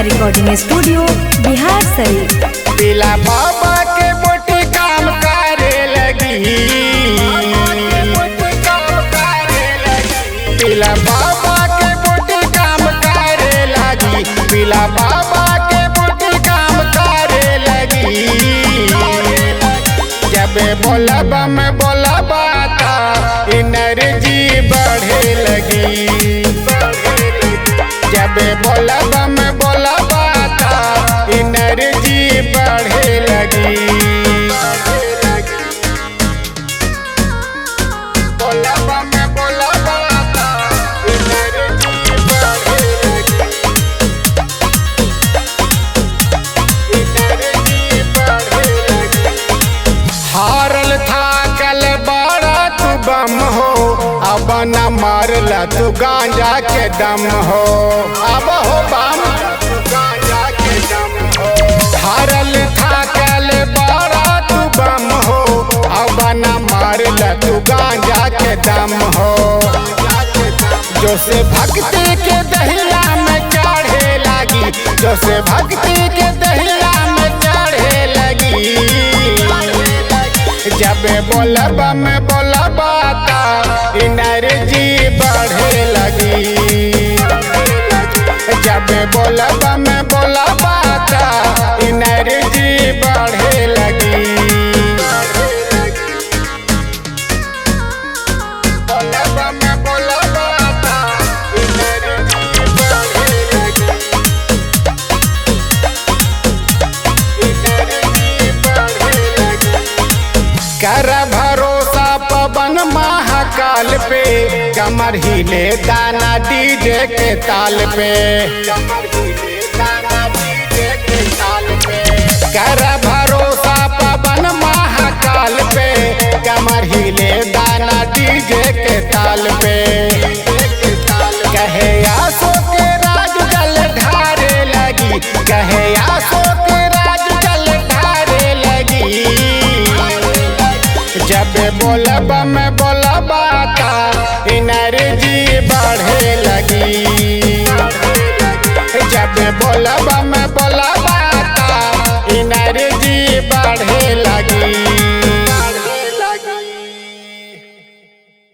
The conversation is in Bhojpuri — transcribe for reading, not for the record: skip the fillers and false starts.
Recording studio Bihar Sharif. पीला बाबा के बोटी काम करे लगी, पीला बाबा के बोटी काम करे लगी, पीला बाबा के बोटी काम करे लगी। जब बोलब में बोलबा था एनर्जी बढ़े लगी, जब बोलब में बोलबा था एनर्जी बढ़े लगी। बोलब में बोलबा था एनर्जी बढ़े लगी, एनर्जी बढ़े लगी। हारल था कल बड़ा तू बम हो, अब न मारला तू गांजा के दम हो, अब हो बम गांजा के दम हो। हारल था कल बड़ा तू बम हो, अब न मारला तू गांजा के दम हो। जो से भक्ति के दहिया में चढ़े लगी, जो से भक्ति के दहिया में चढ़े लगी। जब बोलब में बोलबा था एनर्जी बढ़े लगी, जब बोलब में बोलबा था एनर्जी बढ़े लगी। बोलब में बोलबा था एनर्जी बढ़े लगी, एनर्जी बढ़े लगी। कर भरोसा पवन महाकाल पे, कमर हिले दाना डीजे के ताल पे, कमर हिले दाना डीजे के ताल पे। कर भरोसा पवन महाकाल पे, कमर हिले दाना डीजे के ताल पे। कहे आसो के राज जल ढारे लगी, कहे आसो के राज जल ढारे लगी। जब बोलब में बोलबा था एनर्जी बढ़े लगी, जब बोलब में बोलबा था एनर्जी बढ़े लगी।